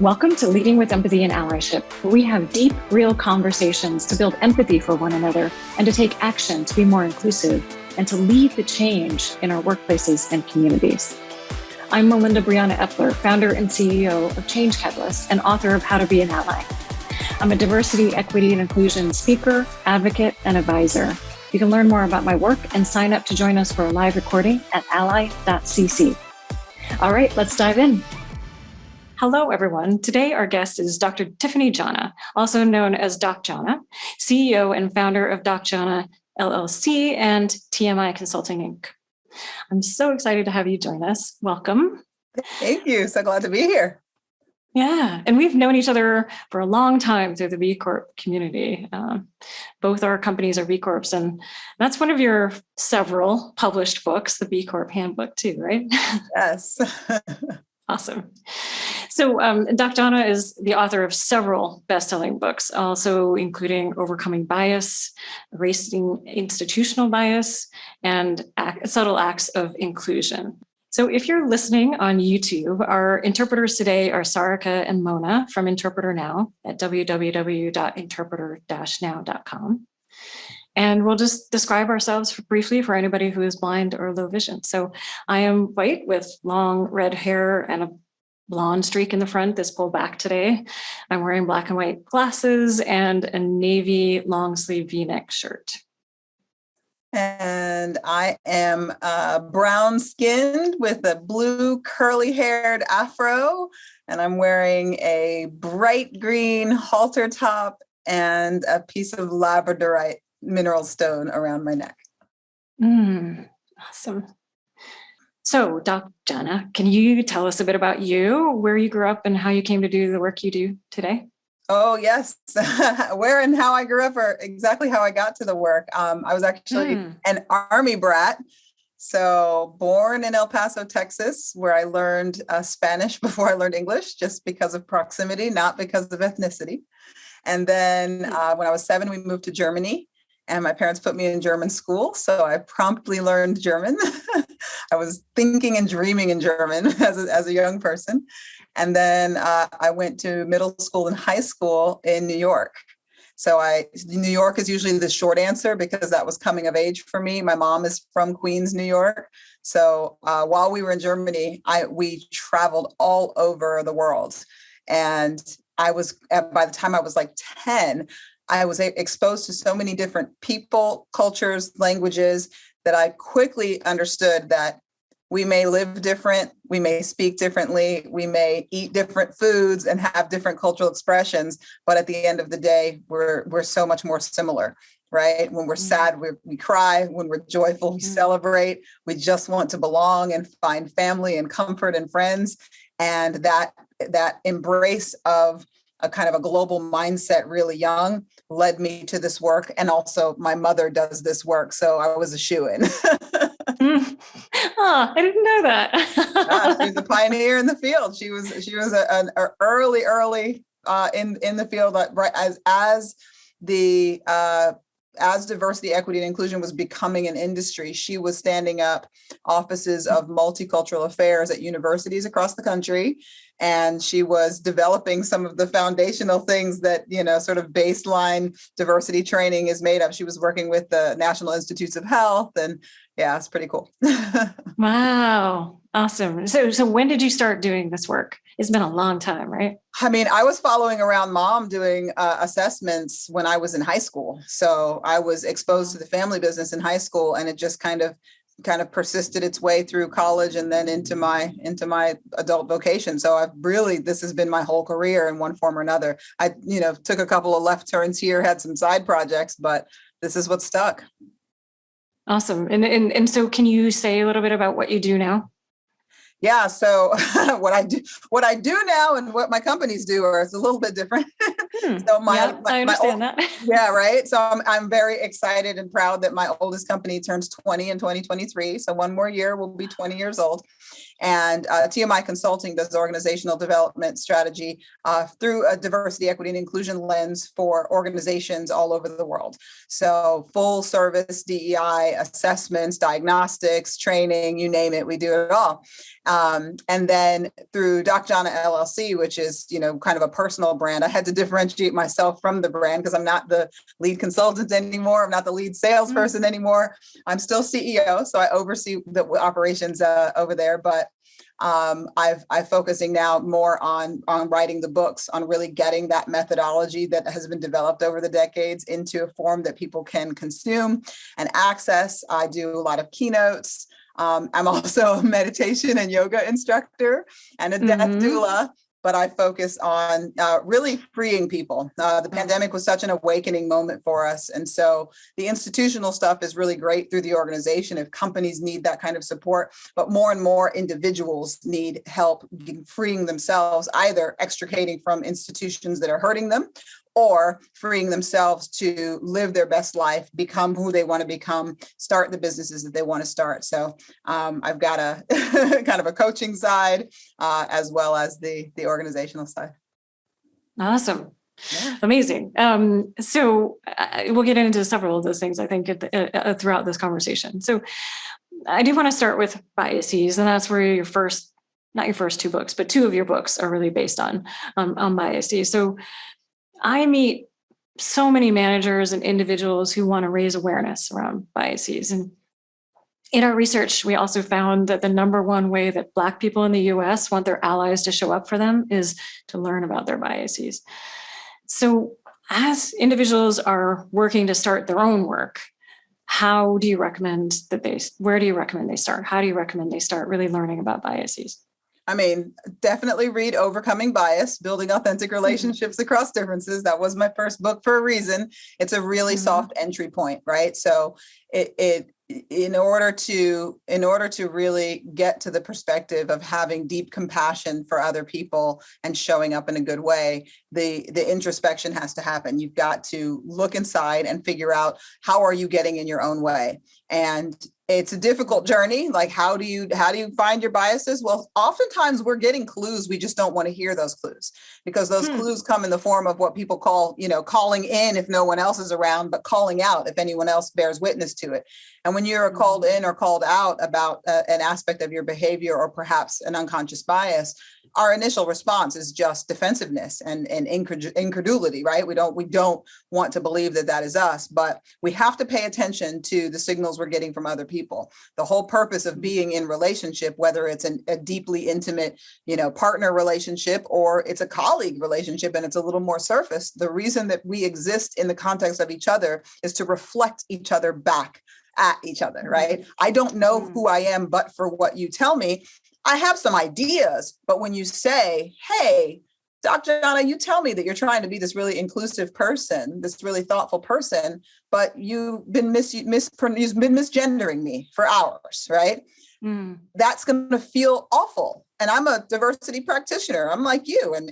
Welcome to Leading with Empathy and Allyship, where we have deep, real conversations to build empathy for one another and to take action to be more inclusive and to lead the change in our workplaces and communities. I'm Melinda Epler, founder and CEO of Change Catalyst and author of How to Be an Ally. I'm a diversity, equity, and inclusion speaker, advocate, and advisor. You can learn more about my work and sign up to join us for a live recording at ally.cc. All right, let's dive in. Hello, everyone. Today, our guest is Dr. Doc Jana, also known as Doc Jana, CEO and founder of Doc Jana LLC and TMI Consulting, Inc. I'm so excited to have you join us. Welcome. Thank you. So glad to be here. Yeah, and we've known each other for a long time through the B Corp community. Both our companies are B Corps, and that's one of your several published books, the B Corp Handbook too, right? Yes. Awesome. So Doc Jana is the author of several best-selling books, also including Overcoming Bias, Erasing Institutional Bias, and Subtle Acts of Inclusion. So if you're listening on YouTube, our interpreters today are Sarika and Mona from Interpreter Now at www.interpreter-now.com. And we'll just describe ourselves briefly for anybody who is blind or low vision. So I am white with long red hair and a blonde streak in the front that's pulled back today. I'm wearing black and white glasses and a navy long sleeve V-neck shirt. And I am brown skinned with a blue curly haired afro. And I'm wearing a bright green halter top and a piece of labradorite mineral stone around my neck. Awesome. So, Doc Jana, can you tell us a bit about you, where you grew up, and how you came to do the work you do today? Oh, yes. Where and how I grew up, or exactly how I got to the work. I was actually an Army brat. So born in El Paso, Texas, where I learned Spanish before I learned English, just because of proximity, not because of ethnicity. And then when I was 7, we moved to Germany. And my parents put me in German school, so I promptly learned German. I was thinking and dreaming in German as a young person. And then I went to middle school and high school in New York. So New York is usually the short answer because that was coming of age for me. My mom is from Queens, New York. So while we were in Germany, we traveled all over the world. And by the time I was like 10, I was exposed to so many different people, cultures, languages that I quickly understood that we may live different, we may speak differently, we may eat different foods and have different cultural expressions, but at the end of the day, we're so much more similar, right? When we're sad, we cry. When we're joyful, we celebrate. We just want to belong and find family and comfort and friends. And that embrace of a kind of a global mindset really young led me to this work. And also my mother does this work. So I was a shoo-in. Oh, I didn't know that. She was a pioneer in the field. She was an early in the field, right as diversity, equity, and inclusion was becoming an industry. She was standing up offices of multicultural affairs at universities across the country. And she was developing some of the foundational things that, sort of baseline diversity training is made of. She was working with the National Institutes of Health. And yeah, it's pretty cool. Wow. Awesome. So when did you start doing this work? It's been a long time, right? I mean, I was following around mom doing assessments when I was in high school. So I was exposed to the family business in high school, and it just kind of persisted its way through college and then into my adult vocation. So this has been my whole career in one form or another. I, took a couple of left turns here, had some side projects, but this is what stuck. Awesome. And so can you say a little bit about what you do now? Yeah. So what I do now and what my companies do is a little bit different. So I understand that. Yeah. Right. So I'm very excited and proud that my oldest company turns 20 in 2023. So one more year, we'll be 20 years old. And TMI Consulting does organizational development strategy through a diversity, equity, and inclusion lens for organizations all over the world. So full service DEI assessments, diagnostics, training, you name it, we do it all. And then through Doc Jana LLC, which is, kind of a personal brand, I had to differentiate myself from the brand because I'm not the lead consultant anymore. I'm not the lead salesperson anymore. I'm still CEO, so I oversee the operations over there. But I'm focusing now more on writing the books, on really getting that methodology that has been developed over the decades into a form that people can consume and access. I do a lot of keynotes. I'm also a meditation and yoga instructor and a death doula, but I focus on really freeing people. The pandemic was such an awakening moment for us. And so the institutional stuff is really great through the organization if companies need that kind of support, but more and more individuals need help freeing themselves, either extricating from institutions that are hurting them or freeing themselves to live their best life, become who they want to become, start the businesses that they want to start. So I've got a kind of a coaching side as well as the organizational side. Awesome. Yeah. Amazing. So we'll get into several of those things, I think, throughout this conversation. So I do want to start with biases, and that's where not your first two books, but two of your books are really based on biases. So I meet so many managers and individuals who want to raise awareness around biases. And in our research, we also found that the number one way that Black people in the US want their allies to show up for them is to learn about their biases. So as individuals are working to start their own work, where do you recommend they start? How do you recommend they start really learning about biases? I mean, definitely read Overcoming Bias, Building Authentic Relationships Across Differences. That was my first book for a reason. It's a really soft entry point, right? So in order to really get to the perspective of having deep compassion for other people and showing up in a good way, the introspection has to happen. You've got to look inside and figure out, how are you getting in your own way? And it's a difficult journey. Like, how do you find your biases? Well, oftentimes we're getting clues. We just don't want to hear those clues because those clues come in the form of what people call, calling in if no one else is around, but calling out if anyone else bears witness to it. And when you're called in or called out about an aspect of your behavior or perhaps an unconscious bias, our initial response is just defensiveness and incredulity, right? We don't want to believe that is us, but we have to pay attention to the signals we're getting from other people. The whole purpose of being in relationship, whether it's a deeply intimate, partner relationship or it's a colleague relationship and it's a little more surface, the reason that we exist in the context of each other is to reflect each other back at each other, right? I don't know who I am, but for what you tell me, I have some ideas. But when you say, hey, Doc Jana, you tell me that you're trying to be this really inclusive person, this really thoughtful person, but you've been misgendering me for hours, right? That's going to feel awful. And I'm a diversity practitioner. I'm like you, and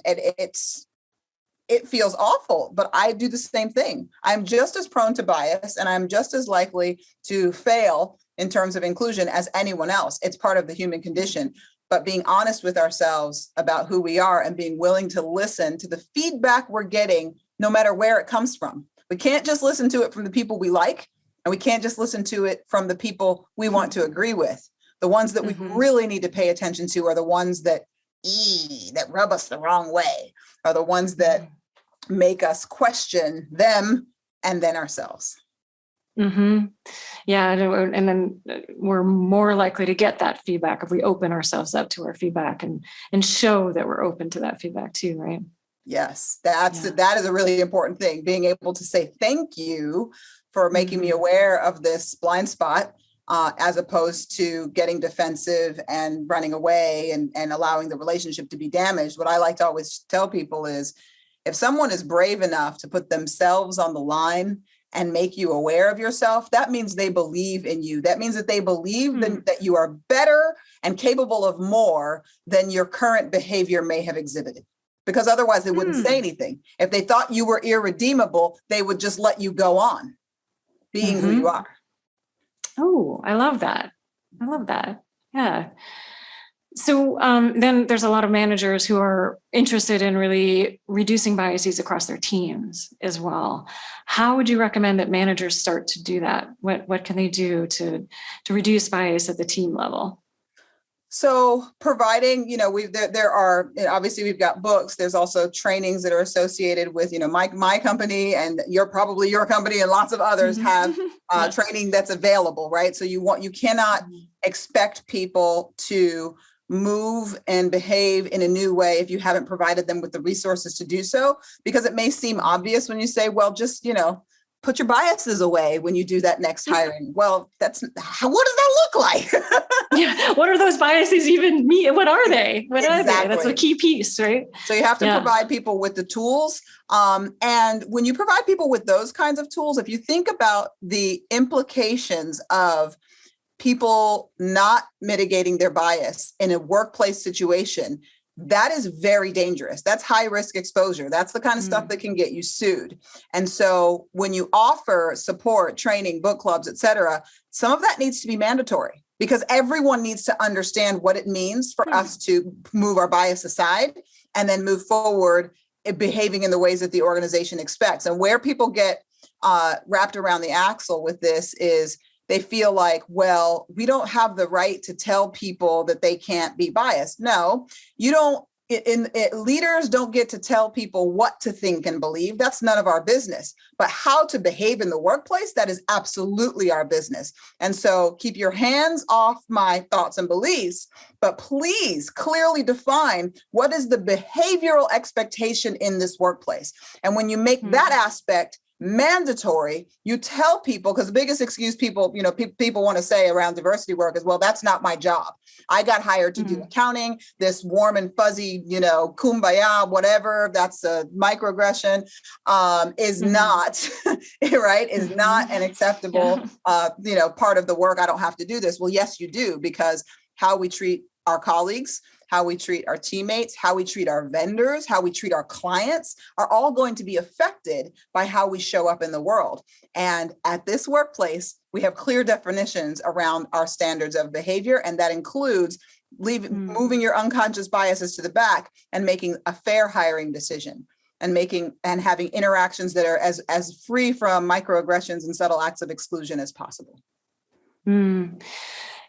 it feels awful, but I do the same thing. I'm just as prone to bias and I'm just as likely to fail in terms of inclusion as anyone else. It's part of the human condition. But being honest with ourselves about who we are and being willing to listen to the feedback we're getting, no matter where it comes from. We can't just listen to it from the people we like, and we can't just listen to it from the people we want to agree with. The ones that we really need to pay attention to are the ones that rub us the wrong way, are the ones that make us question them and then ourselves. Yeah. And then we're more likely to get that feedback if we open ourselves up to our feedback and show that we're open to that feedback too, right? Yes, that is a really important thing. Being able to say thank you for making me aware of this blind spot, as opposed to getting defensive and running away and allowing the relationship to be damaged. What I like to always tell people is, if someone is brave enough to put themselves on the line and make you aware of yourself, that means they believe in you. That means that they believe that you are better and capable of more than your current behavior may have exhibited. Because otherwise they wouldn't say anything. If they thought you were irredeemable, they would just let you go on being who you are. Oh, I love that. Yeah. So then there's a lot of managers who are interested in really reducing biases across their teams as well. How would you recommend that managers start to do that? What can they do to reduce bias at the team level? So providing, there are, obviously we've got books. There's also trainings that are associated with, my company, and your company and lots of others have Yes. training that's available, right? So you cannot expect people to move and behave in a new way if you haven't provided them with the resources to do so, because it may seem obvious when you say, well, just, put your biases away when you do that next hiring. Well, what does that look like? Yeah. What are those biases even mean? What are they? What are they? That's a key piece, right? So you have to provide people with the tools. And when you provide people with those kinds of tools, if you think about the implications of people not mitigating their bias in a workplace situation, that is very dangerous. That's high risk exposure. That's the kind of stuff that can get you sued. And so when you offer support, training, book clubs, et cetera, some of that needs to be mandatory, because everyone needs to understand what it means for us to move our bias aside and then move forward behaving in the ways that the organization expects. And where people get wrapped around the axle with this is they feel like, well, we don't have the right to tell people that they can't be biased. No, you don't. Leaders don't get to tell people what to think and believe. That's none of our business. But how to behave in the workplace, that is absolutely our business. And so keep your hands off my thoughts and beliefs, but please clearly define what is the behavioral expectation in this workplace. And when you make that aspect mandatory, you tell people, because the biggest excuse people want to say around diversity work is, well, that's not my job. I got hired to do accounting. This warm and fuzzy, kumbaya, whatever, that's a microaggression, is not right, is not an acceptable part of the work. I don't have to do this. Well, yes, you do, because how we treat our colleagues, how we treat our teammates, how we treat our vendors, how we treat our clients are all going to be affected by how we show up in the world. And at this workplace, we have clear definitions around our standards of behavior, and that includes moving your unconscious biases to the back and making a fair hiring decision and having interactions that are as free from microaggressions and subtle acts of exclusion as possible.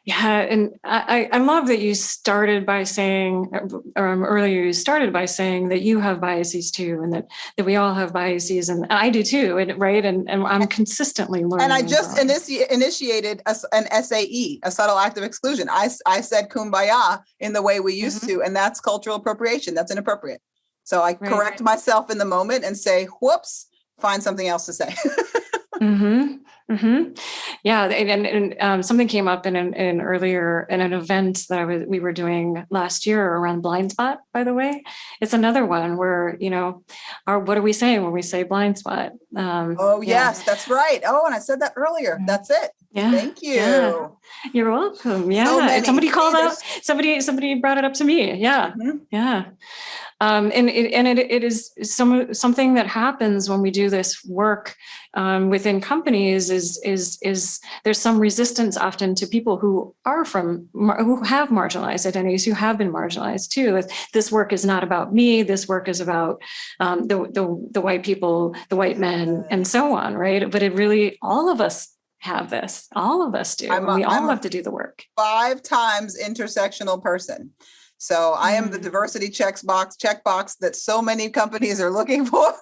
Yeah, and I love that you started by saying, earlier you started by saying that you have biases too, and that we all have biases, and I do too, right? And I'm consistently learning. And I just initiated an SAE, a subtle act of exclusion. I said kumbaya in the way we used to, and that's cultural appropriation. That's inappropriate. So I correct myself in the moment and say, whoops, find something else to say. Yeah, and something came up in an event that we were doing last year around Blindspot. By the way, it's another one where what are we saying when we say Blindspot? Yes, that's right. Oh, and I said that earlier. That's it. Yeah. Thank you. Yeah. You're welcome. Yeah, and somebody called out. Somebody brought it up to me. Yeah, yeah. And it is something that happens when we do this work within companies is there's some resistance often to people who have marginalized identities, who have been marginalized too. This work is not about me. This work is about the white people, the white men, and so on, right? But it really, all of us have this. All of us do. We all have to do the work. 5 times intersectional person. So I am the diversity checkbox that so many companies are looking for.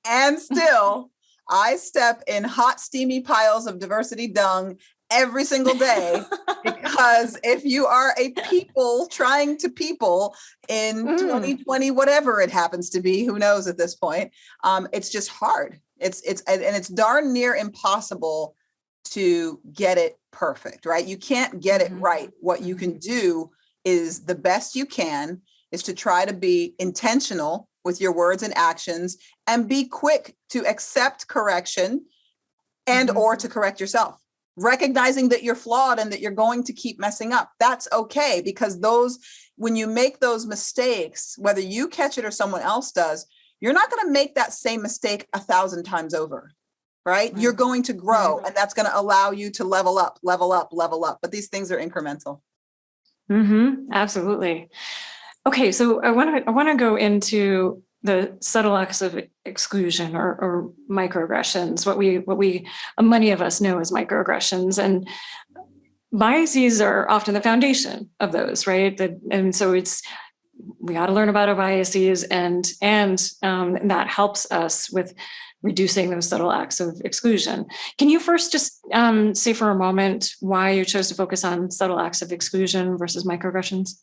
And still, I step in hot, steamy piles of diversity dung every single day, because if you are a people trying to people in 2020, whatever it happens to be, who knows at this point, it's just hard. It's darn near impossible to get it perfect, right? You can't get it right. What you can do is the best you can is to try to be intentional with your words and actions and be quick to accept correction and or to correct yourself, recognizing that you're flawed and that you're going to keep messing up. That's okay, because when you make those mistakes, whether you catch it or someone else does, you're not going to make that same mistake 1,000 times over, right? You're going to grow, and that's going to allow you to level up. But these things are incremental. Absolutely. Okay, so I want to go into the subtle acts of exclusion or microaggressions, what we many of us know as microaggressions, and biases are often the foundation of those, right? And so we got to learn about our biases, and that helps us with reducing those subtle acts of exclusion. Can you first just say for a moment why you chose to focus on subtle acts of exclusion versus microaggressions?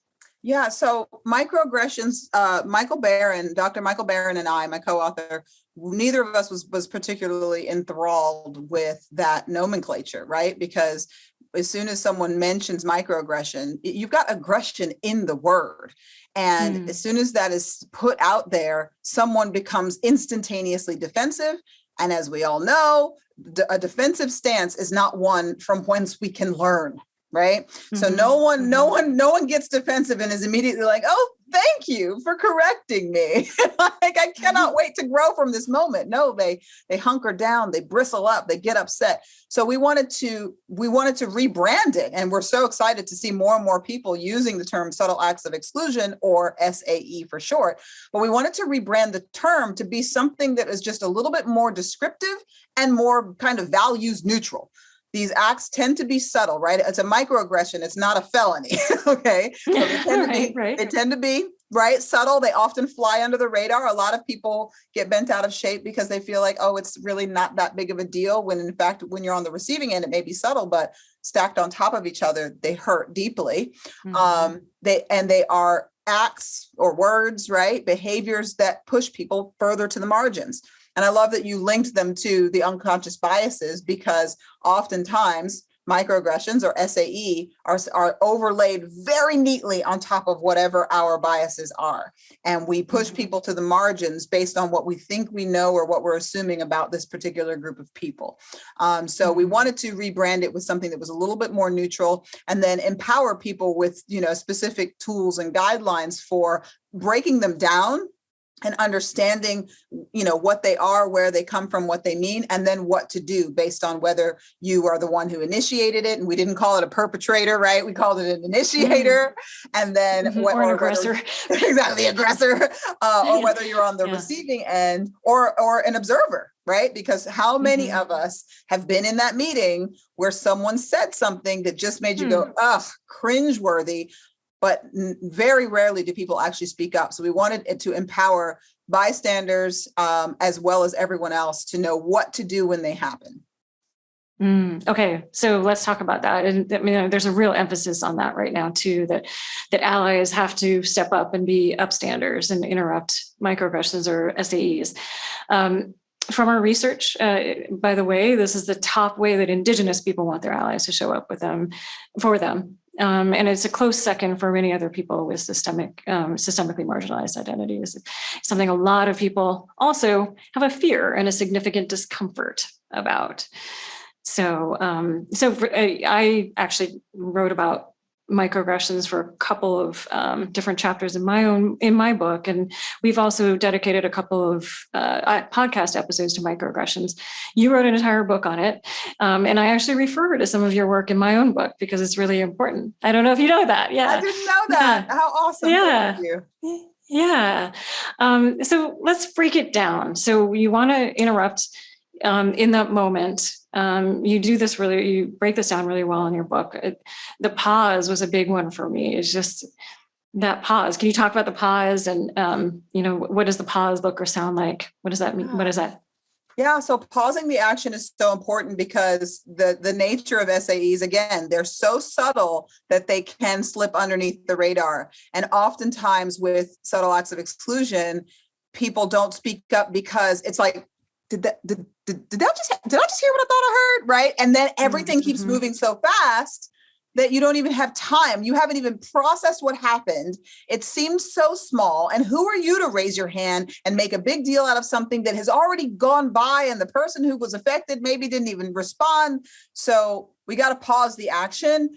Yeah, so microaggressions, Dr. Michael Barron and I, my co-author, neither of us was particularly enthralled with that nomenclature, right? Because as soon as someone mentions microaggression, you've got aggression in the word. And as soon as that is put out there, someone becomes instantaneously defensive. And as we all know, a defensive stance is not one from whence we can learn. Right. So no one gets defensive and is immediately like, oh, thank you for correcting me. Like, I cannot wait to grow from this moment. No, they hunker down, they bristle up, they get upset. So we wanted to rebrand it. And we're so excited to see more and more people using the term subtle acts of exclusion, or SAE for short. But we wanted to rebrand the term to be something that is just a little bit more descriptive and more kind of values neutral. These acts tend to be subtle, right? It's a microaggression. It's not a felony. Okay. So they tend to be right, subtle. They often fly under the radar. A lot of people get bent out of shape because they feel like, oh, it's really not that big of a deal. When in fact, when you're on the receiving end, it may be subtle, but stacked on top of each other, they hurt deeply. They are acts or words, right? Behaviors that push people further to the margins. And I love that you linked them to the unconscious biases, because oftentimes microaggressions, or SAE, are overlaid very neatly on top of whatever our biases are. And we push people to the margins based on what we think we know or what we're assuming about this particular group of people. So we wanted to rebrand it with something that was a little bit more neutral, and then empower people with, specific tools and guidelines for breaking them down and understanding, what they are, where they come from, what they mean, and then what to do based on whether you are the one who initiated it. And we didn't call it a perpetrator, right? We called it an initiator, and then or an aggressor. Exactly, aggressor, or whether you're on the receiving end or an observer, right? Because how many of us have been in that meeting where someone said something that just made you go, ugh, cringeworthy. But very rarely do people actually speak up. So we wanted it to empower bystanders as well as everyone else to know what to do when they happen. Okay, so let's talk about that. And there's a real emphasis on that right now too, that allies have to step up and be upstanders and interrupt microaggressions or SAEs. From our research, by the way, this is the top way that Indigenous people want their allies to show up for them. And it's a close second for many other people with systemically marginalized identities. It's something a lot of people also have a fear and a significant discomfort about. So I actually wrote about microaggressions for a couple of different chapters in my book, and we've also dedicated a couple of podcast episodes to microaggressions. You wrote an entire book on it, and I actually refer to some of your work in my own book because it's really important. I don't know if you know that. Yeah, I didn't know that. Yeah. How awesome! Yeah. Thank you. Yeah. So let's break it down. So you want to interrupt in that moment. You break this down really well in your book. The pause was a big one for me. It's just that pause. Can you talk about the pause and, what does the pause look or sound like? What does that mean? What is that? Yeah. So pausing the action is so important because the nature of SAEs, again, they're so subtle that they can slip underneath the radar. And oftentimes with subtle acts of exclusion, people don't speak up because it's like, did I just hear what I thought I heard? Right. And then everything keeps moving so fast that you don't even have time. You haven't even processed what happened. It seems so small. And who are you to raise your hand and make a big deal out of something that has already gone by and the person who was affected maybe didn't even respond? So we got to pause the action.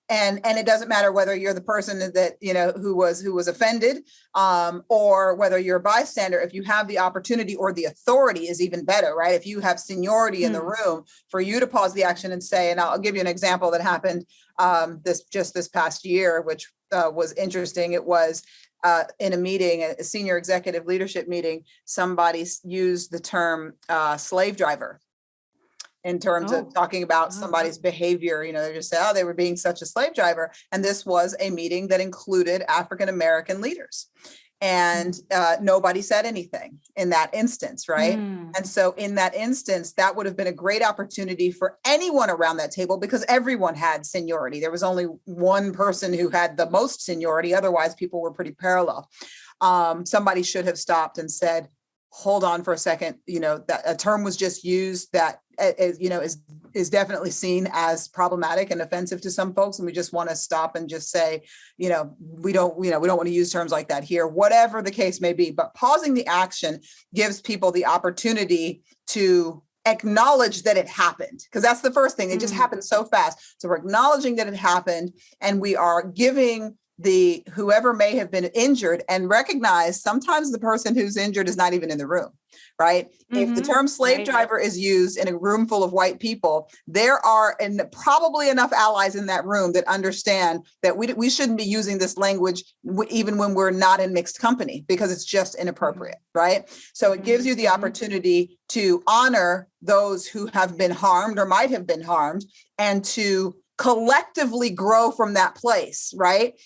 And it doesn't matter whether you're the person that, who was offended, or whether you're a bystander. If you have the opportunity, or the authority is even better, right? If you have seniority in the room, for you to pause the action and say, and I'll give you an example that happened this past year, which was interesting. It was in a meeting, a senior executive leadership meeting, somebody used the term slave driver in terms of talking about somebody's behavior. They just said, they were being such a slave driver. And this was a meeting that included African-American leaders. And nobody said anything in that instance, right? And so in that instance, that would have been a great opportunity for anyone around that table, because everyone had seniority. There was only one person who had the most seniority. Otherwise, people were pretty parallel. Somebody should have stopped and said, hold on for a second, that a term was just used that is definitely seen as problematic and offensive to some folks. And we just want to stop and just say, we don't want to use terms like that here, whatever the case may be. But pausing the action gives people the opportunity to acknowledge that it happened, because that's the first thing. It just happened so fast. So we're acknowledging that it happened, and we are giving the whoever may have been injured, and recognize sometimes the person who's injured is not even in the room, right? If the term slave driver is used in a room full of white people, there are probably enough allies in that room that understand that we shouldn't be using this language even when we're not in mixed company, because it's just inappropriate, right? So it gives you the opportunity to honor those who have been harmed or might have been harmed, and to collectively grow from that place, right?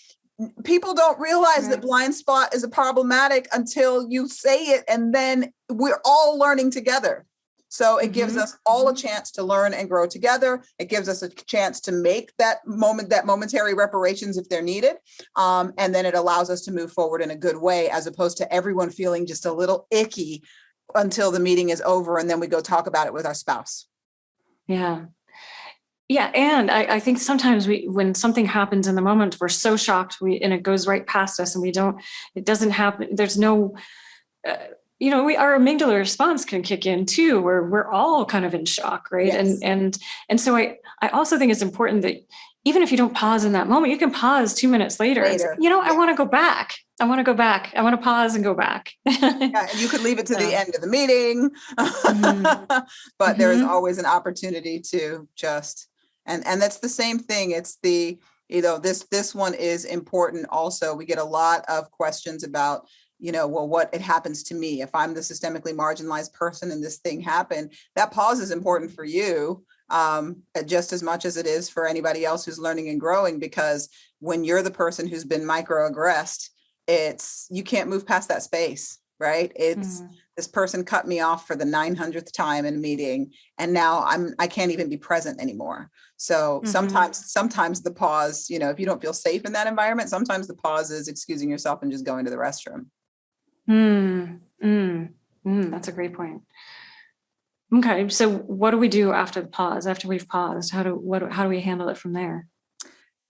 People don't realize that Blindspot is problematic until you say it, and then we're all learning together. So it gives us all a chance to learn and grow together. It gives us a chance to make that momentary reparations if they're needed. And then it allows us to move forward in a good way, as opposed to everyone feeling just a little icky until the meeting is over, and then we go talk about it with our spouse. Yeah. Yeah. And I think sometimes when something happens in the moment, we're so shocked and it goes right past us, and it doesn't happen. There's no, our amygdala response can kick in too, where we're all kind of in shock. Right. Yes. And so I also think it's important that even if you don't pause in that moment, you can pause 2 minutes later. And say, I want to go back. I want to pause and go back. Yeah, you could leave it to the end of the meeting, but there is always an opportunity to just, and that's the same thing. It's this one is important. Also, we get a lot of questions about, what it happens to me if I'm the systemically marginalized person and this thing happened. That pause is important for you, just as much as it is for anybody else who's learning and growing, because when you're the person who's been microaggressed, you can't move past that space, right? This person cut me off for the 900th time in a meeting, and now I can't even be present anymore. So sometimes the pause, if you don't feel safe in that environment, sometimes the pause is excusing yourself and just going to the restroom. That's a great point. Okay. So what do we do after the pause, after we've paused? How do we handle it from there?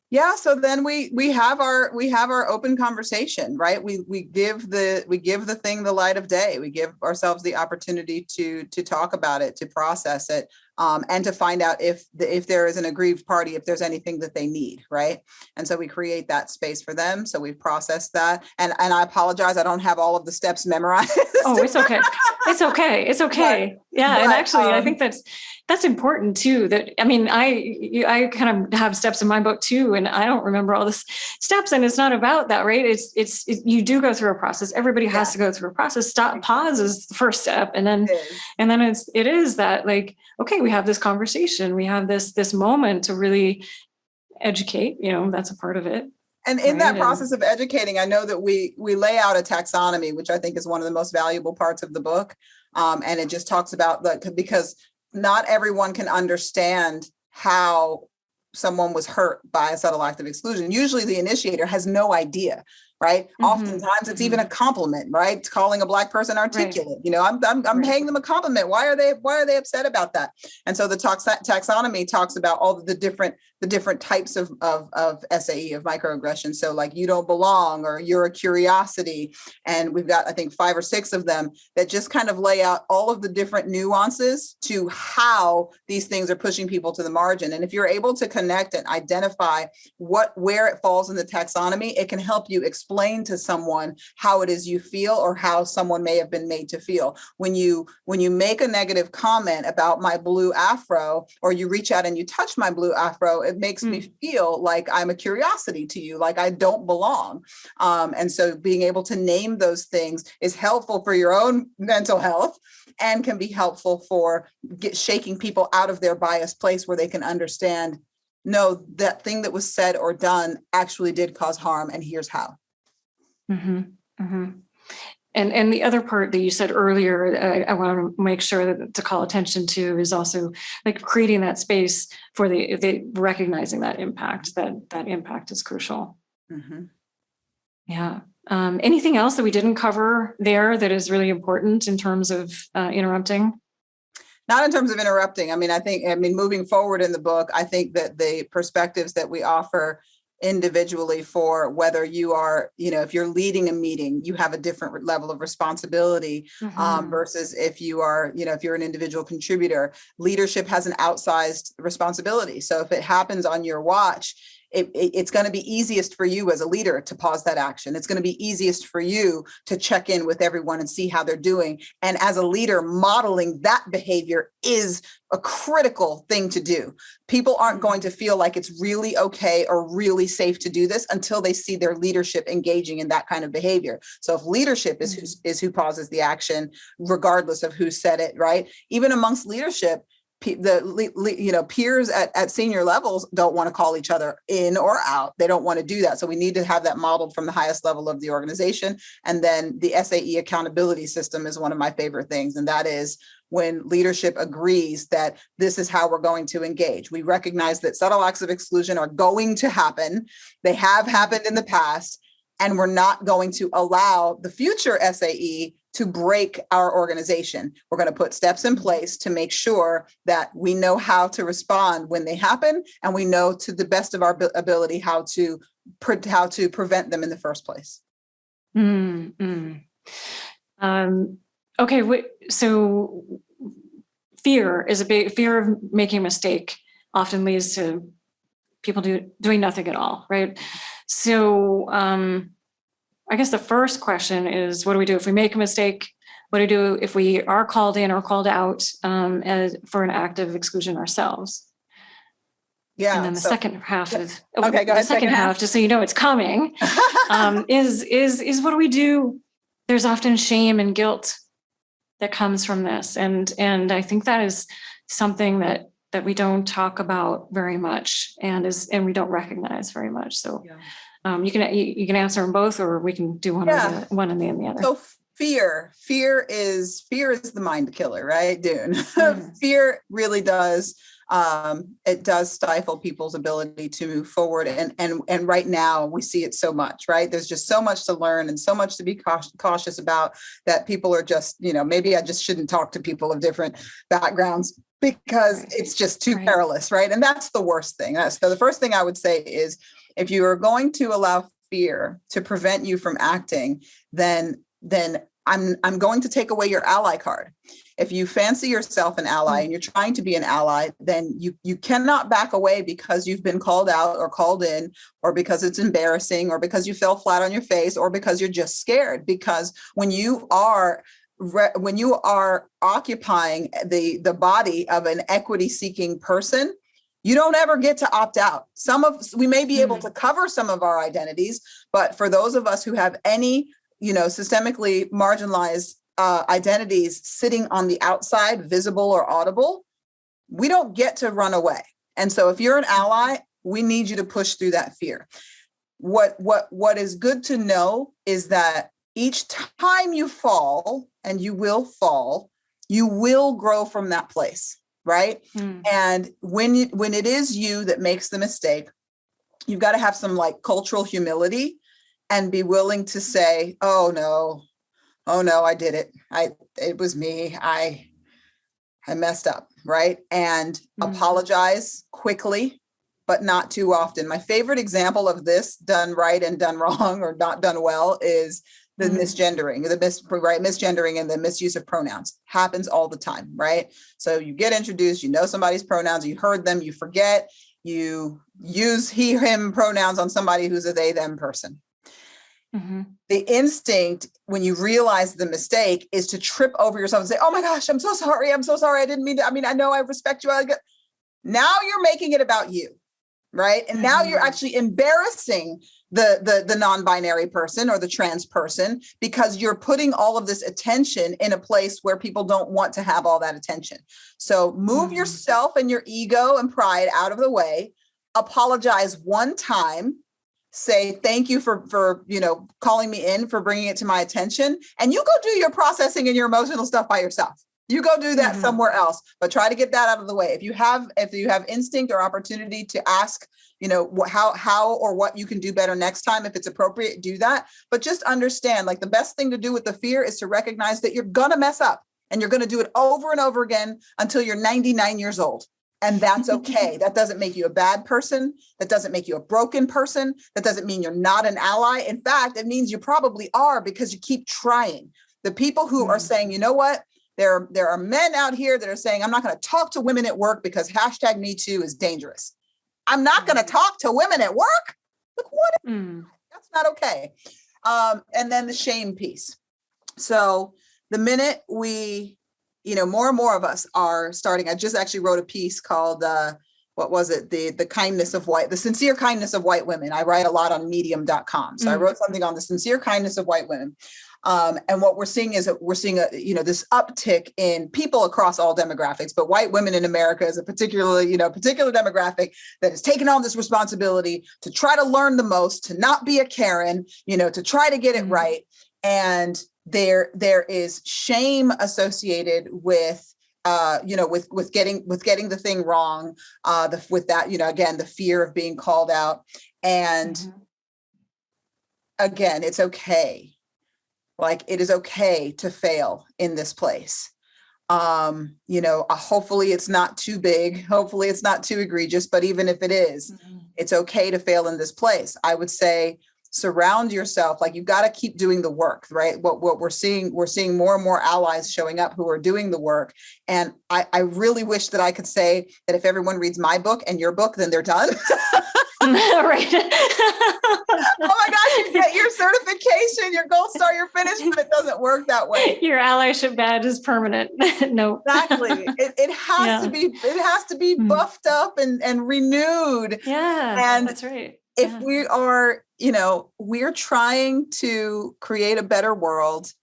Yeah. So then we have our open conversation, right? We give the thing the light of day. We give ourselves the opportunity to talk about it, to process it, and to find out if there is an aggrieved party, if there's anything that they need, right? And so we create that space for them. So we process that. And I apologize, I don't have all of the steps memorized. Oh, it's okay. It's okay. It's okay. And actually, I think that's important too. I kind of have steps in my book too, and I don't remember all the steps. And it's not about that, right? It's you do go through a process. Everybody has to go through a process. Pause is the first step, and then it is that, like, okay, we have this conversation. We have this moment to really educate. That's a part of it. And in that process of educating, I know that we lay out a taxonomy, which I think is one of the most valuable parts of the book. And it just talks about because not everyone can understand how someone was hurt by a subtle act of exclusion. Usually the initiator has no idea, right? Oftentimes it's even a compliment, right? Calling a Black person articulate, I'm paying them a compliment. Why are they upset about that? And so the taxonomy talks about all the different types of SAE, of microaggressions. So like, you don't belong, or you're a curiosity. And we've got, I think, 5 or 6 of them that just kind of lay out all of the different nuances to how these things are pushing people to the margin. And if you're able to connect and identify where it falls in the taxonomy, it can help you explain to someone how it is you feel, or how someone may have been made to feel. When you make a negative comment about my blue afro, or you reach out and you touch my blue afro, it makes me feel like I'm a curiosity to you, like I don't belong. And so being able to name those things is helpful for your own mental health, and can be helpful for shaking people out of their biased place, where they can understand, no, that thing that was said or done actually did cause harm, and here's how. And the other part that you said earlier, I want to make sure to call attention to, is also like creating that space for the recognizing that impact. That impact is crucial. Yeah. Anything else that we didn't cover there that is really important in terms of interrupting? Not in terms of interrupting. I mean, moving forward in the book, I think that the perspectives that we offer individually, for whether you are, if you're leading a meeting, you have a different level of responsibility versus if you are, if you're an individual contributor. Leadership has an outsized responsibility. So if it happens on your watch, it's going to be easiest for you as a leader to pause that action. It's going to be easiest for you to check in with everyone and see how they're doing. And as a leader, modeling that behavior is a critical thing to do. People aren't going to feel like it's really okay or really safe to do this until they see their leadership engaging in that kind of behavior. So if leadership is who pauses the action, regardless of who said it, right? Even amongst leadership, peers at senior levels don't want to call each other in or out. They don't want to do that. So we need to have that modeled from the highest level of the organization. And then the SAE accountability system is one of my favorite things. And that is when leadership agrees that this is how we're going to engage. We recognize that subtle acts of exclusion are going to happen. They have happened in the past, and we're not going to allow the future SAE to break our organization. We're going to put steps in place to make sure that we know how to respond when they happen, and we know to the best of our ability how to prevent them in the first place. Okay, so fear of making a mistake often leads to people doing nothing at all, right? So I guess the first question is, what do we do if we make a mistake? What do we do if we are called in or called out for an act of exclusion ourselves? Yeah. And then the second half is okay. Go ahead. The second half, just so you know it's coming, is what do we do? There's often shame and guilt that comes from this, and I think that is something that we don't talk about very much, and we don't recognize very much. So you can answer them both, or we can do one and then the other. So fear is the mind killer, right, Dune? Fear really does. It does stifle people's ability to move forward. And right now we see it so much, right? There's just so much to learn and so much to be cautious about, that people are just, maybe I just shouldn't talk to people of different backgrounds because it's just too perilous, right? And that's the worst thing. So the first thing I would say is, if you are going to allow fear to prevent you from acting, then I'm going to take away your ally card. If you fancy yourself an ally and you're trying to be an ally, then you cannot back away because you've been called out or called in, or because it's embarrassing, or because you fell flat on your face, or because you're just scared. Because when you are occupying the body of an equity-seeking person, you don't ever get to opt out. We may be able to cover some of our identities, but for those of us who have any, systemically marginalized identities sitting on the outside, visible or audible, we don't get to run away. And so if you're an ally, we need you to push through that fear. What is good to know is that each time you fall, and you will fall, you will grow from that place. Right. And when it is you that makes the mistake, you've got to have some cultural humility and be willing to say, oh no, I did it. It was me. I messed up, right? And apologize quickly, but not too often. My favorite example of this done right and done wrong or not done well is the misgendering, misgendering and the misuse of pronouns happens all the time, right? So you get introduced, you know somebody's pronouns, you heard them, you forget, you use he, him pronouns on somebody who's a they, them person. The instinct when you realize the mistake is to trip over yourself and say, oh my gosh, I'm so sorry. I didn't mean to. I mean, I know I respect you. Now you're making it about you, right? And now you're actually embarrassing the non-binary person or the trans person because you're putting all of this attention in a place where people don't want to have all that attention. So move yourself and your ego and pride out of the way, apologize one time, say thank you for calling me in, for bringing it to my attention, and you go do your processing and your emotional stuff by yourself. You go do that somewhere else, but try to get that out of the way. If you have instinct or opportunity to ask, how or what you can do better next time, if it's appropriate, do that. But just understand, like, the best thing to do with the fear is to recognize that you're going to mess up and you're going to do it over and over again until you're 99 years old. And that's okay. That doesn't make you a bad person. That doesn't make you a broken person. That doesn't mean you're not an ally. In fact, it means you probably are, because you keep trying. The people who are saying, you know what? There are men out here that are saying, I'm not going to talk to women at work because #MeToo is dangerous. I'm not going to talk to women at work. Look, what? That's not okay. And then the shame piece. So the minute we, more and more of us are starting, I just actually wrote a piece called, what was it? The sincere kindness of white women. I write a lot on medium.com. So I wrote something on the sincere kindness of white women. And what we're seeing is that we're seeing this uptick in people across all demographics, but white women in America is a particular demographic that has taken on this responsibility to try to learn the most, to not be a Karen, to try to get it right. And there is shame associated with getting the thing wrong, with that, again, the fear of being called out. And again, it's okay. Like, it is okay to fail in this place. Hopefully it's not too big. Hopefully it's not too egregious, but even if it is, it's okay to fail in this place. I would say, surround yourself, like, you've got to keep doing the work, right? What we're seeing more and more allies showing up who are doing the work. And I really wish that I could say that if everyone reads my book and your book, then they're done. Right. Oh my gosh, you get your certification, your gold star, you're finished, but it doesn't work that way. Your allyship badge is permanent. No. Exactly. It has to be buffed up and renewed. Yeah. And that's right. If we are, we're trying to create a better world.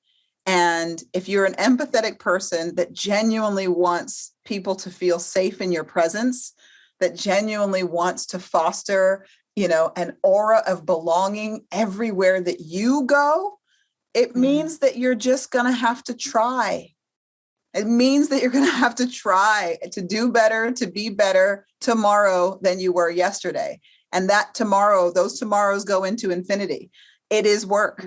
And if you're an empathetic person that genuinely wants people to feel safe in your presence, that genuinely wants to foster, an aura of belonging everywhere that you go, it means that you're just going to have to try. It means that you're going to have to try to do better, to be better tomorrow than you were yesterday. And that tomorrow, those tomorrows go into infinity. It is work.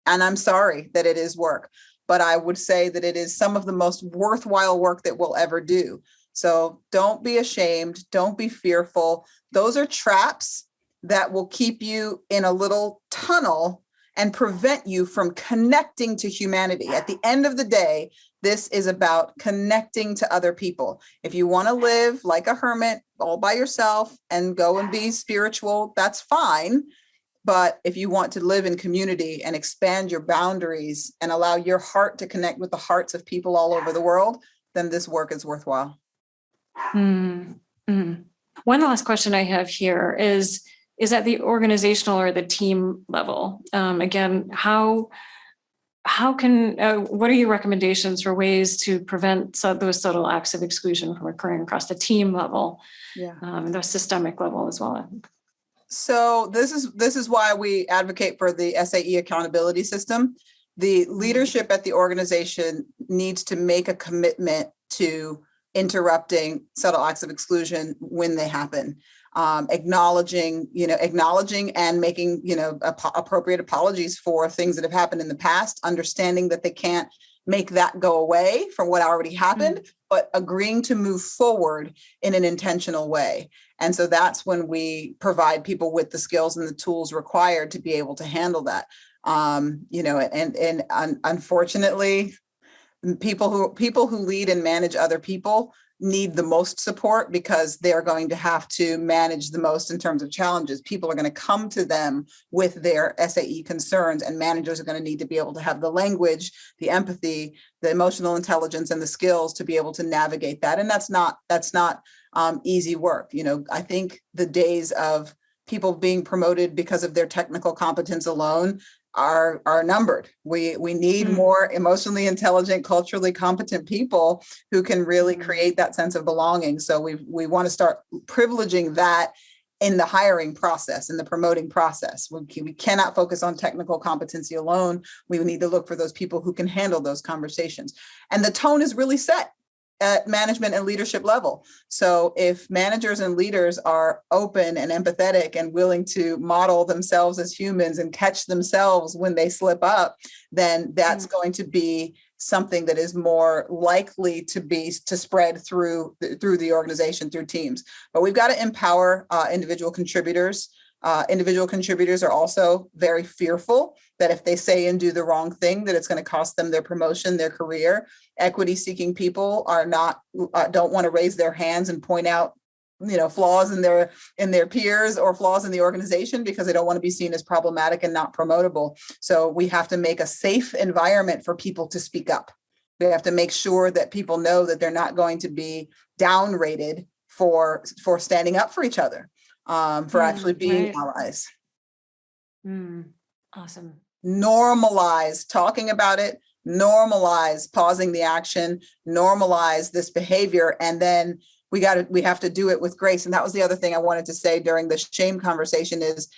And I'm sorry that it is work, but I would say that it is some of the most worthwhile work that we'll ever do. So don't be ashamed. Don't be fearful. Those are traps that will keep you in a little tunnel and prevent you from connecting to humanity. At the end of the day, this is about connecting to other people. If you want to live like a hermit all by yourself and go and be spiritual, that's fine. But if you want to live in community and expand your boundaries and allow your heart to connect with the hearts of people all over the world, then this work is worthwhile. One last question I have here is at the organizational or the team level. Again, how can, what are your recommendations for ways to prevent those subtle acts of exclusion from occurring across the team level, the systemic level as well? So this is why we advocate for the SAE accountability system. The leadership at the organization needs to make a commitment to interrupting subtle acts of exclusion when they happen. acknowledging and making, appropriate apologies for things that have happened in the past, understanding that they can't make that go away from what already happened, but agreeing to move forward in an intentional way. And so that's when we provide people with the skills and the tools required to be able to handle that. Unfortunately, people who lead and manage other people need the most support because they're going to have to manage the most in terms of challenges. People are going to come to them with their SAE concerns, and managers are going to need to be able to have the language, the empathy, the emotional intelligence, and the skills to be able to navigate that. And that's not easy work. I think the days of people being promoted because of their technical competence alone are numbered. We need more emotionally intelligent, culturally competent people who can really create that sense of belonging. So we want to start privileging that in the hiring process, in the promoting process. We cannot focus on technical competency alone. We need to look for those people who can handle those conversations. And the tone is really set at management and leadership level. So if managers and leaders are open and empathetic and willing to model themselves as humans and catch themselves when they slip up, then that's going to be something that is more likely to spread through the organization, through teams. But we've got to empower individual contributors. Individual contributors are also very fearful that if they say and do the wrong thing, that it's going to cost them their promotion, their career. Equity-seeking people don't want to raise their hands and point out, flaws in their peers or flaws in the organization because they don't want to be seen as problematic and not promotable. So we have to make a safe environment for people to speak up. We have to make sure that people know that they're not going to be downrated for standing up for each other. For actually being allies. Awesome. Normalize talking about it, normalize pausing the action, normalize this behavior, and then we have to do it with grace. And that was the other thing I wanted to say during the shame conversation is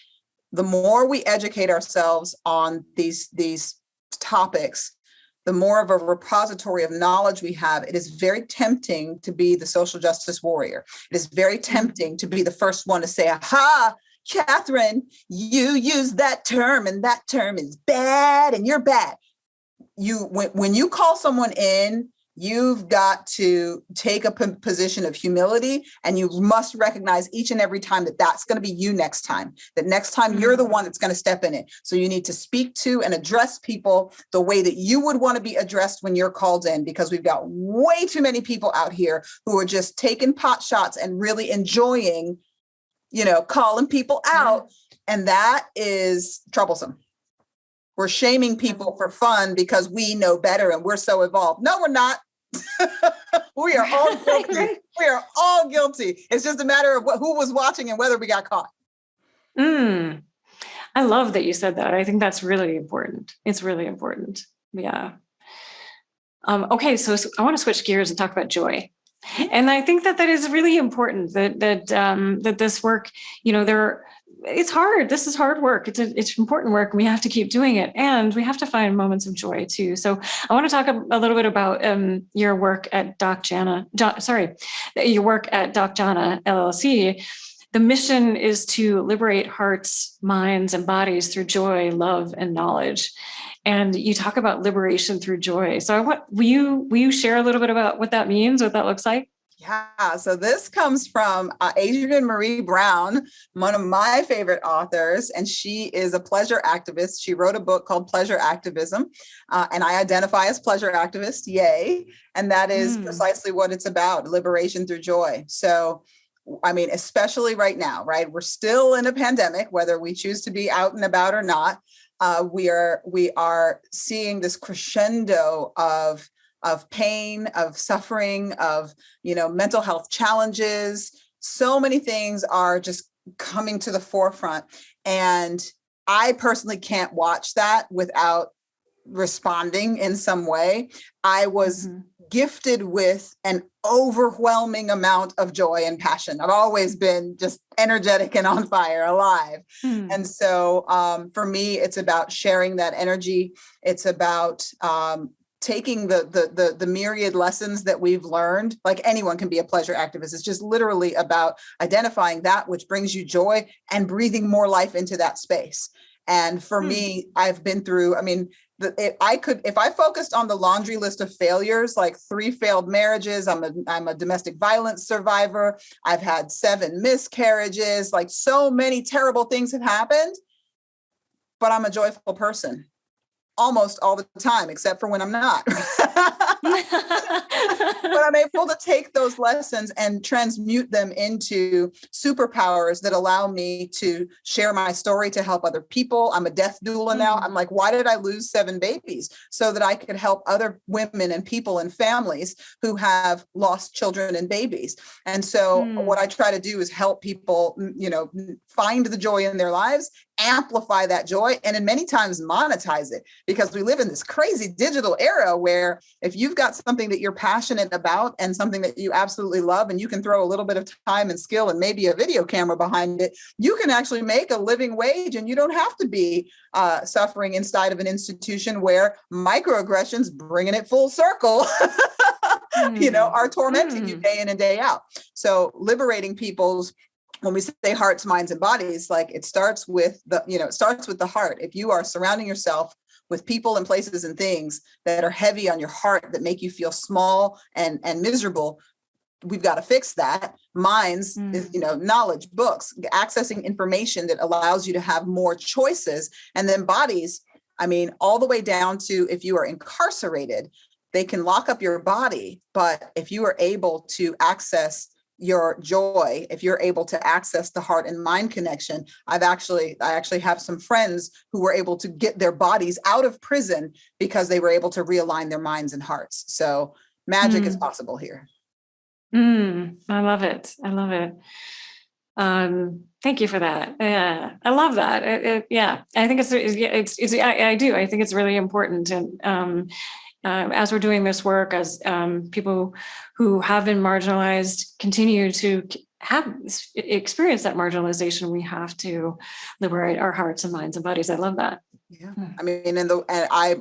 the more we educate ourselves on these topics, the more of a repository of knowledge we have. It is very tempting to be the social justice warrior. It is very tempting to be the first one to say, aha, Catherine, you use that term and that term is bad and you're bad. When you call someone in, you've got to take a position of humility, and you must recognize each and every time that that's going to be you next time, that next time you're the one that's going to step in it. So you need to speak to and address people the way that you would want to be addressed when you're called in, because we've got way too many people out here who are just taking pot shots and really enjoying, calling people out. And that is troublesome. We're shaming people for fun because we know better and we're so evolved. No, we're not. We are all guilty. We are all guilty. It's just a matter of who was watching and whether we got caught. I love that you said that. I think that's really important. It's really important. Yeah. Okay, so I want to switch gears and talk about joy. And I think that is really important. That this work, it's hard. This is hard work. It's important work. And we have to keep doing it, and we have to find moments of joy too. So I want to talk a little bit about your work at Doc Jana. Your work at Doc Jana LLC. The mission is to liberate hearts, minds, and bodies through joy, love, and knowledge. And you talk about liberation through joy. So will you share a little bit about what that means, what that looks like? Yeah, so this comes from Adrienne Marie Brown, one of my favorite authors, and she is a pleasure activist. She wrote a book called Pleasure Activism, and I identify as pleasure activist, yay. And that is precisely what it's about, liberation through joy. So, especially right now, right? We're still in a pandemic, whether we choose to be out and about or not. We are seeing this crescendo of pain, of suffering, of mental health challenges. So many things are just coming to the forefront, and I personally can't watch that without responding in some way. I was gifted with an overwhelming amount of joy and passion. I've always been just energetic and on fire, alive. And so for me, it's about sharing that energy. It's about taking the myriad lessons that we've learned. Like anyone can be a pleasure activist. It's just literally about identifying that which brings you joy and breathing more life into that space. And for me, I've been through, I mean, if I focused on the laundry list of failures, like 3 failed marriages, I'm a domestic violence survivor. I've had 7 miscarriages, like so many terrible things have happened, but I'm a joyful person almost all the time, except for when I'm not. But I'm able to take those lessons and transmute them into superpowers that allow me to share my story to help other people. I'm a death doula now. I'm like, why did I lose 7 babies? So that I could help other women and people and families who have lost children and babies. And so what I try to do is help people, find the joy in their lives, amplify that joy, and in many times monetize it, because we live in this crazy digital era where if you've got something that you're passionate about and something that you absolutely love, and you can throw a little bit of time and skill and maybe a video camera behind it, you can actually make a living wage, and you don't have to be suffering inside of an institution where microaggressions, bringing it full circle, are tormenting you day in and day out. So liberating people's, when we say hearts, minds, and bodies, like it starts with the heart. If you are surrounding yourself with people and places and things that are heavy on your heart, that make you feel small and miserable, we've got to fix that. Minds is, knowledge, books, accessing information that allows you to have more choices. And then bodies, I mean, all the way down to if you are incarcerated, they can lock up your body. But if you are able to access your joy, if you're able to access the heart and mind connection, I actually have some friends who were able to get their bodies out of prison because they were able to realign their minds and hearts. So magic is possible here. I love it. Thank you for that. Yeah, I love that. I think I do. I think it's really important. And as we're doing this work, as people who have been marginalized continue to experience that marginalization, we have to liberate our hearts and minds and bodies. I love that. Yeah. I mean,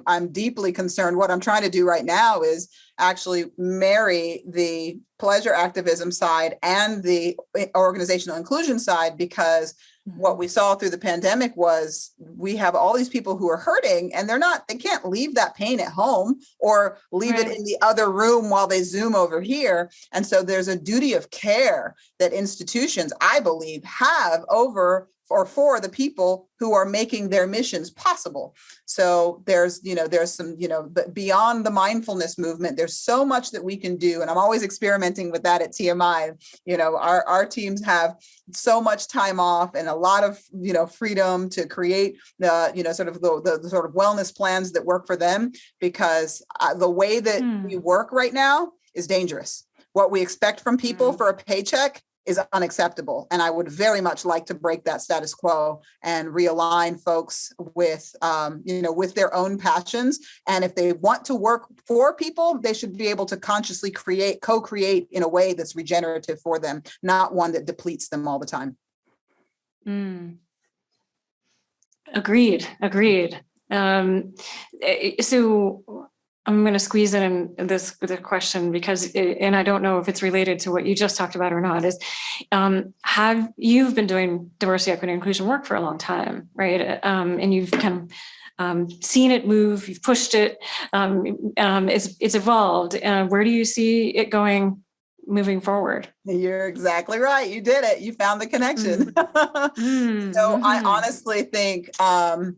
I'm deeply concerned. What I'm trying to do right now is actually marry the pleasure activism side and the organizational inclusion side, because what we saw through the pandemic was we have all these people who are hurting, and they can't leave that pain at home or leave it in the other room while they Zoom over here. And so there's a duty of care that institutions, I believe, have over or for the people who are making their missions possible. So there's some, beyond the mindfulness movement, there's so much that we can do. And I'm always experimenting with that at TMI. Our teams have so much time off and a lot of, freedom to create the sort of wellness plans that work for them, because the way that we work right now is dangerous. What we expect from people for a paycheck is unacceptable. And I would very much like to break that status quo and realign folks with, with their own passions. And if they want to work for people, they should be able to consciously co-create in a way that's regenerative for them, not one that depletes them all the time. Agreed. So I'm going to squeeze in this with a question, because, and I don't know if it's related to what you just talked about or not, is you've been doing diversity, equity, and inclusion work for a long time, right? And you've kind of seen it move, you've pushed it, it's evolved. Where do you see it going moving forward? You're exactly right. You did it. You found the connection. So I honestly think, I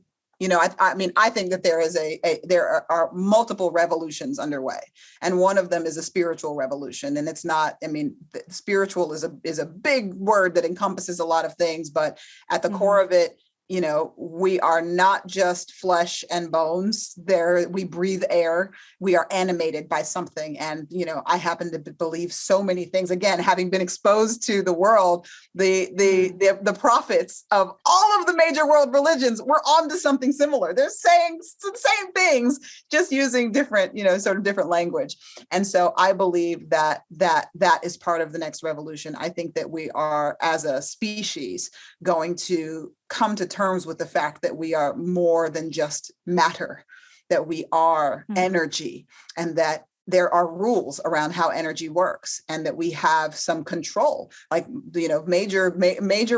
think that there are multiple revolutions underway, and one of them is a spiritual revolution. And it's not, spiritual is a big word that encompasses a lot of things, but at the core of it, we are not just flesh and bones. We breathe air. We are animated by something. And, I happen to believe so many things. Again, having been exposed to the world, the prophets of all of the major world religions were onto something similar. They're saying the same things, just using different, sort of different language. And so I believe that is part of the next revolution. I think that we are, as a species, going to come to terms with the fact that we are more than just matter, that we are energy, and that there are rules around how energy works, and that we have some control. Like, major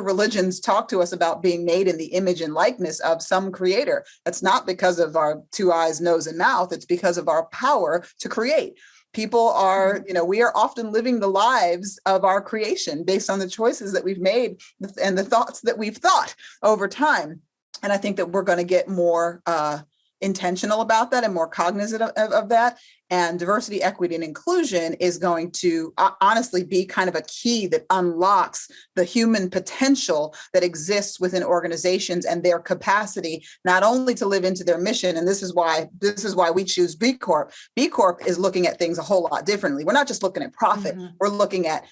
religions talk to us about being made in the image and likeness of some creator. That's not because of our 2 eyes, nose, and mouth. It's because of our power to create. People are, we are often living the lives of our creation based on the choices that we've made and the thoughts that we've thought over time. And I think that we're going to get more intentional about that and more cognizant of that. And diversity, equity, and inclusion is going to honestly be kind of a key that unlocks the human potential that exists within organizations and their capacity not only to live into their mission. And this is why we choose B Corp. B Corp is looking at things a whole lot differently. We're not just looking at profit. We're looking at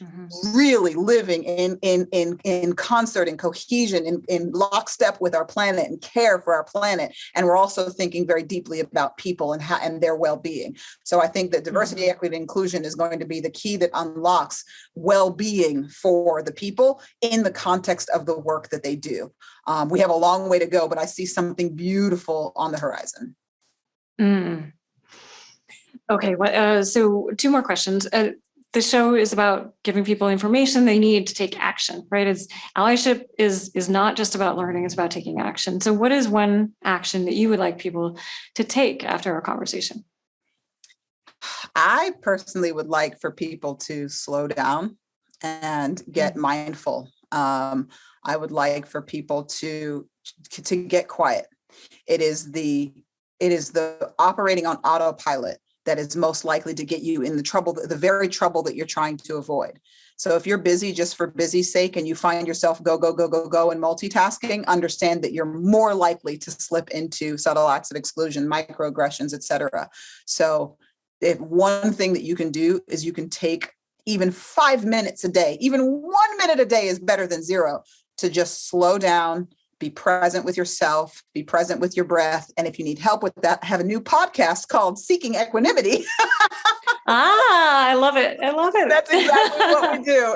really living in concert and cohesion, in lockstep with our planet and care for our planet. And we're also thinking very deeply about people and their well-being. So I think that diversity, equity, and inclusion is going to be the key that unlocks well-being for the people in the context of the work that they do. We have a long way to go, but I see something beautiful on the horizon. Okay, so 2 more questions. The show is about giving people information they need to take action, right? Allyship is not just about learning, it's about taking action. So what is one action that you would like people to take after our conversation? I personally would like for people to slow down and get mindful. I would like for people to get quiet. It is the operating on autopilot that is most likely to get you in the very trouble that you're trying to avoid. So if you're busy just for busy's sake and you find yourself go and multitasking, understand that you're more likely to slip into subtle acts of exclusion, microaggressions, et cetera. So if one thing that you can do is you can take even 5 minutes a day, even 1 minute a day is better than 0, to just slow down, be present with yourself, be present with your breath. And if you need help with that, I have a new podcast called Seeking Equanimity. I love it. That's exactly what we do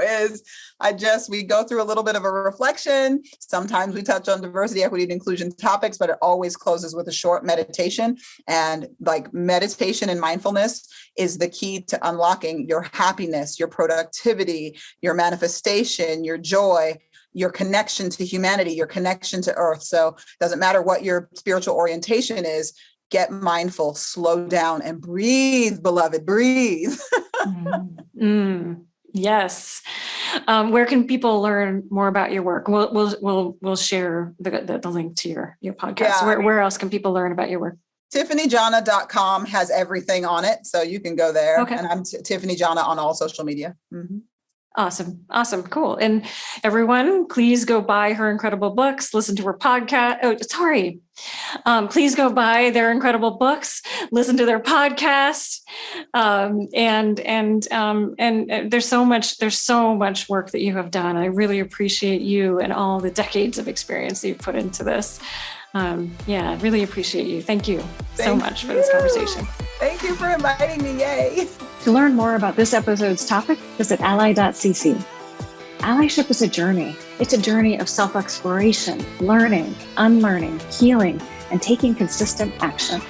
we go through a little bit of a reflection. Sometimes we touch on diversity, equity, and inclusion topics, but it always closes with a short meditation. And like meditation and mindfulness is the key to unlocking your happiness, your productivity, your manifestation, your joy, your connection to humanity, your connection to earth. So it doesn't matter what your spiritual orientation is. Get mindful, slow down, and breathe, beloved, breathe. Yes. Where can people learn more about your work? We'll share the link to your podcast. Yeah, Where else can people learn about your work? TiffanyJana.com has everything on it, so you can go there. Okay. And I'm Tiffany Jana on all social media. Awesome. Cool. And everyone, please go buy her incredible books, listen to her podcast. Please go buy their incredible books, listen to their podcast. And there's so much work that you have done. I really appreciate you and all the decades of experience that you've put into this. I really appreciate you. Thank you so much for this conversation. Thank you for inviting me. Yay. To learn more about this episode's topic, visit ally.cc. Allyship is a journey. It's a journey of self-exploration, learning, unlearning, healing, and taking consistent action.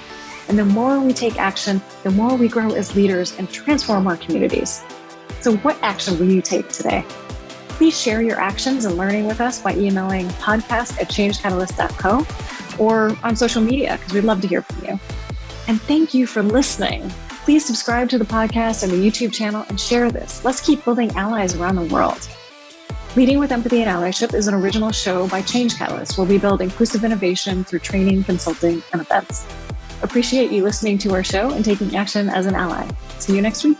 And the more we take action, the more we grow as leaders and transform our communities. So what action will you take today? Please share your actions and learning with us by emailing podcast@changecatalyst.co or on social media, because we'd love to hear from you. And thank you for listening. Please subscribe to the podcast and the YouTube channel and share this. Let's keep building allies around the world. Leading with Empathy and Allyship is an original show by Change Catalyst, where we build inclusive innovation through training, consulting, and events. Appreciate you listening to our show and taking action as an ally. See you next week.